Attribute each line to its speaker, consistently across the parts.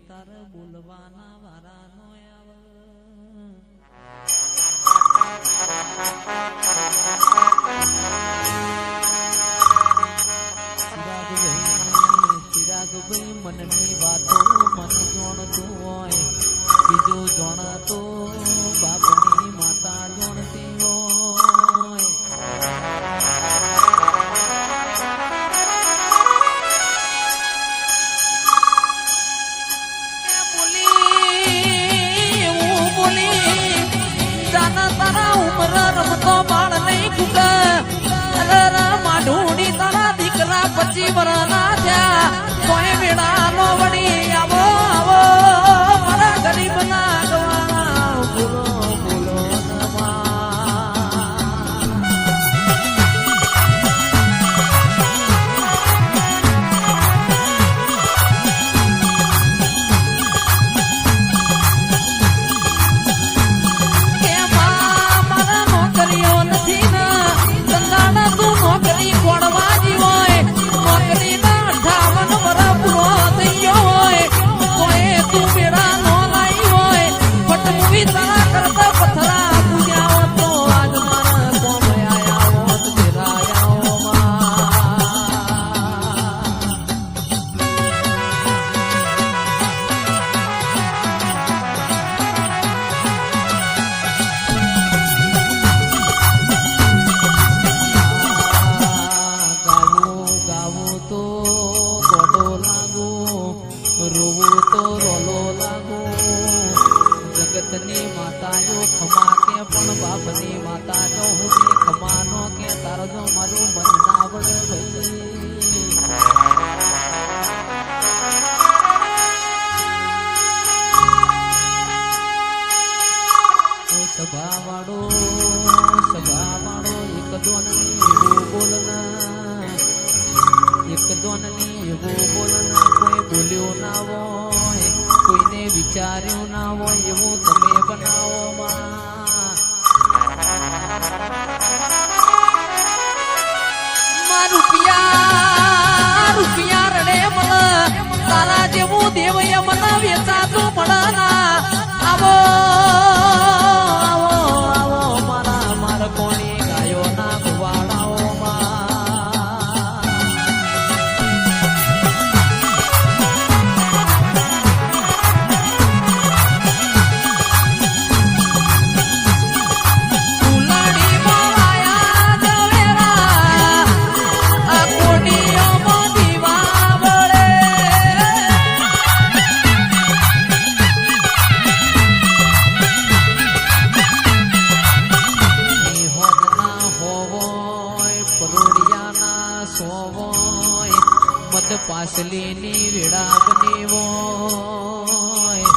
Speaker 1: તારે બોલવાના વારાનો આવે ચિરાગભાઈ મનની વાતો મન જોણતું હોય બીજું જોણતો બાપની માતા જોણતી હોય તારા ઉમર રમતો બાળ નહીં ખૂટ માઢુડી તારા દીકરા 25 વર્ષના થયા કોઈ વેળા નો વળી આવો આવો મારા ગરીબ ના ગવા બોલો બોલો રોવું તો રોલો લાગો જગતની માતા જો ખમા કે પણ બાપની માતા જો હું ખમાનો કે તારો જો મારું મન ના વળે ભાઈ સભા વાળો એક દોનની એવું બોલના એક દોનની એવું બોલના કોઈ બોલ્યો ના હોય કોઈને વિચાર્યું ના હોય એવું તમે બનાવો માં રૂપિયા રડે મને તારા જેવું દેવય મને વેચાતું પડે ના આવો મારા કોની ગાયો ના ગુવાડાઓ પાસલીની વેળા બની હોય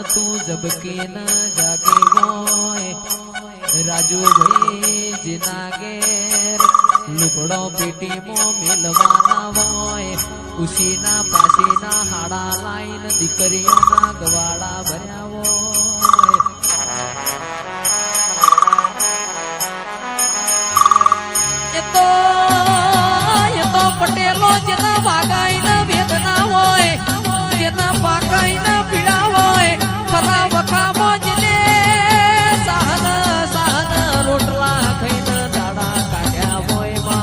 Speaker 1: તું જબકી ન જાગી ગોય રાજુ ભાઈ જીના ઘેર લુગડો પેટીમાં મેલવાના હોય ઉશીના પાસીના હાડા લાઈન દીકરીઓના ગવાડા ભર્યા હોય એ તો પટેલો જેના વાગાઈના વેદના હોય જેના પાકાઈના પીડા હોય ખરા વખામાં જેને સાહન રોટલા ખાઈને દાડા કાઢ્યા હોય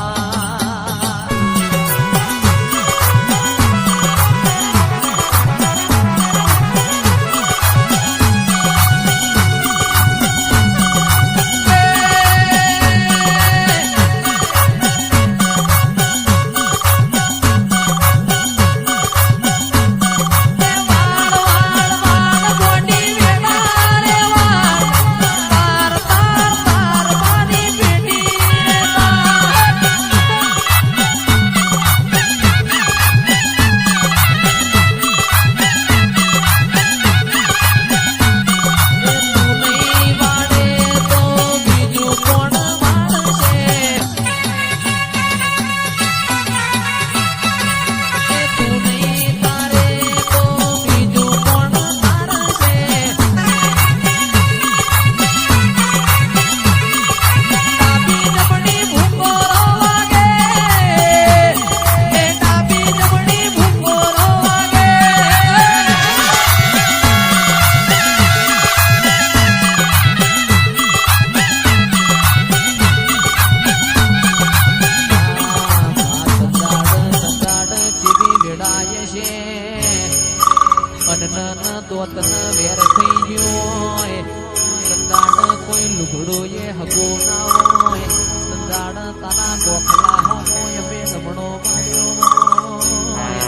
Speaker 1: દોતન વેર થઈ ગયો સંદાડ કોઈ લુગડો એ હગો ના હોય સંદાડ તારા ગોખલા હોય બે ગમણો માર્યો હોય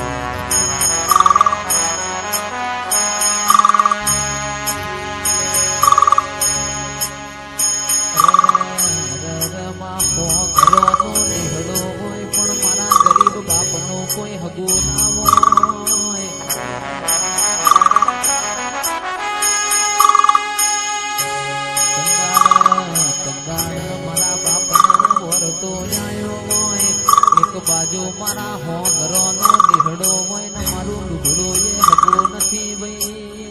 Speaker 1: પણ મારા ગરીબ બાપનો કોઈ હગો ના હોય બાજુ મારા હોંગરો નો દીહડો હોય ને મારું લુગડો એ હગડો નથી ભાઈ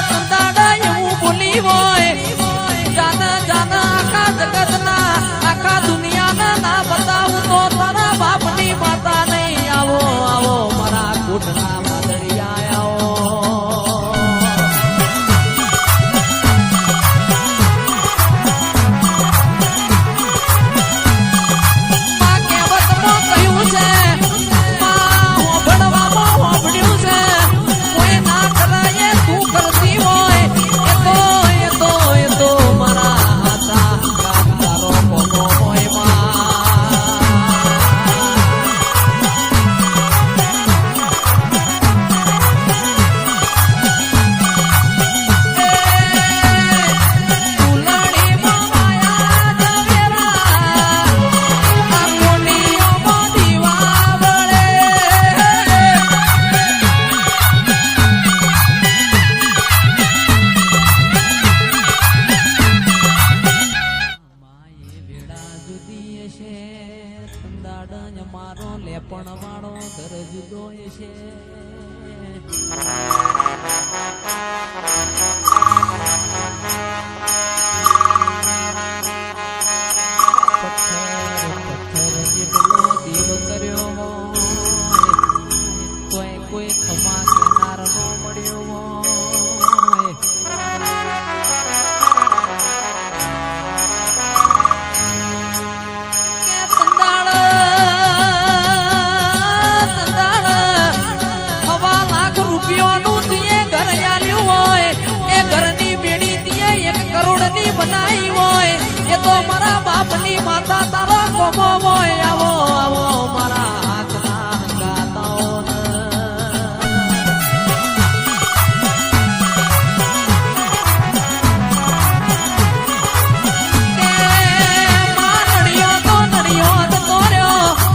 Speaker 1: સંદાડા એવું બોલી હોય જાના આખા જગત ના આખા દુનિયાના ના બતાવું તો તારા બાપની માતા નહીં આવો આવો મારા કુટના માદરિયા આવો મારો લેપણ વાળો ઘર જુદો છે પથ્થર જેટલો દીવ કર્યો હોય કોઈ ખમા કેનાર નો મળ્યો હોય બનાવી હોય એ તો મારા બાપની માતા તારો કોમો હોય આવો આવો મારા હાથના હંગાતાઓ નડિયો તો નડિયો તો રહ્યો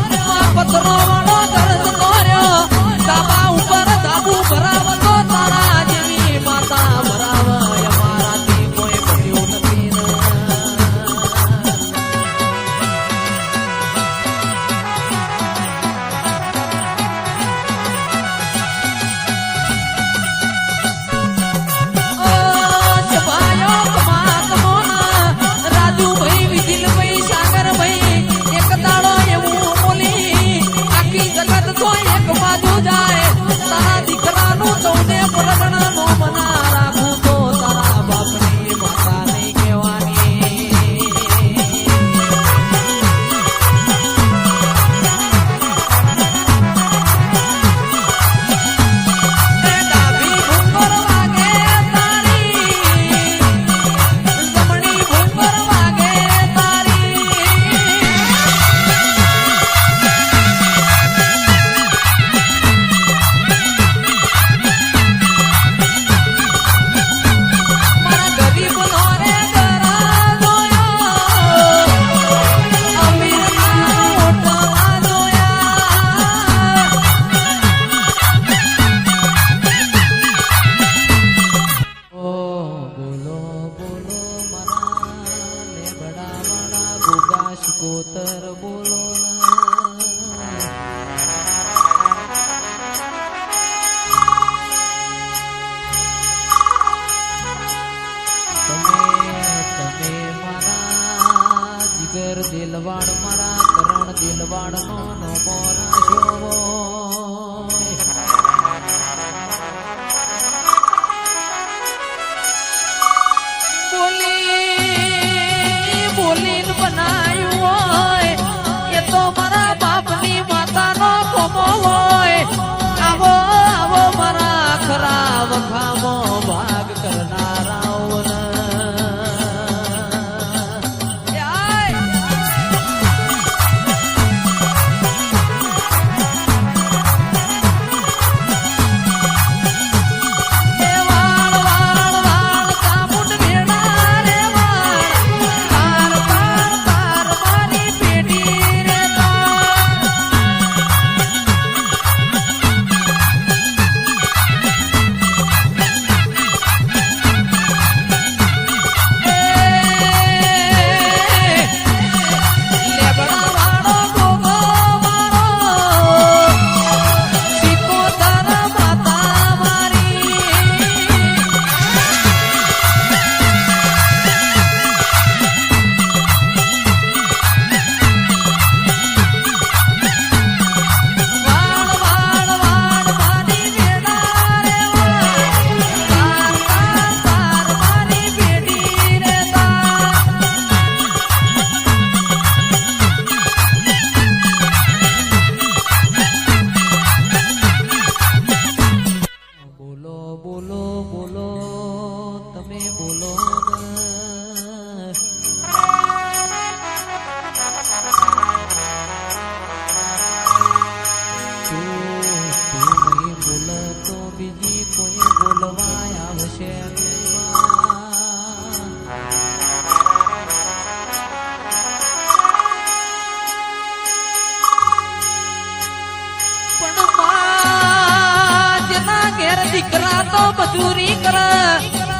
Speaker 1: ઘેર દીકરા તો મજૂરી કરે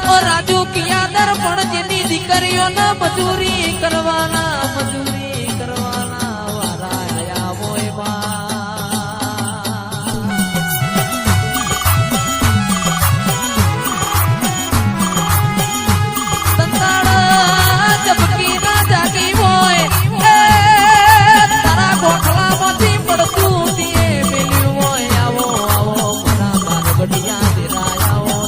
Speaker 1: ઓ રાજુ કિયાદર પણ જેની દીકરીઓને મજૂરી કરવાના વારા આયા હોય બા સંતાડા જબકી ના જાગી હોય તારા ગોઠલામાંથી પડતું તે મેલ્યું હોય આવો મારા બારબડિયા દેરાયાઓ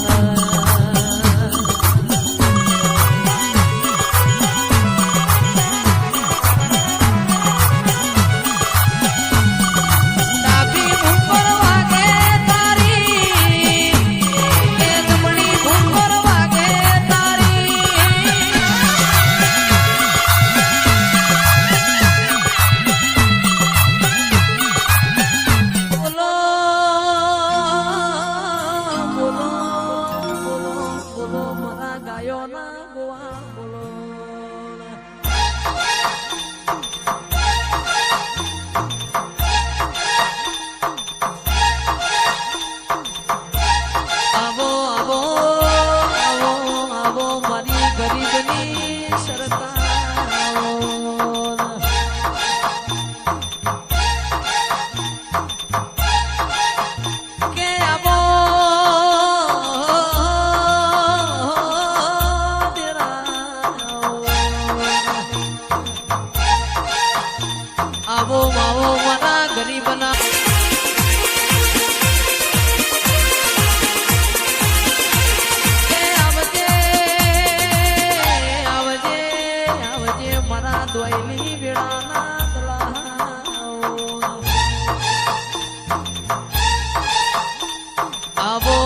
Speaker 1: ડાબી ઉપર વાગે તારી એ જમણી ઉપર વાગે તારી બોલો મારા ગાયોના ગોવા બોલો આવો મારી ગરીબની સરકાર કે આવો આવો મારા ગરીબના મારા દોયલી વેળાના તળાવ આવો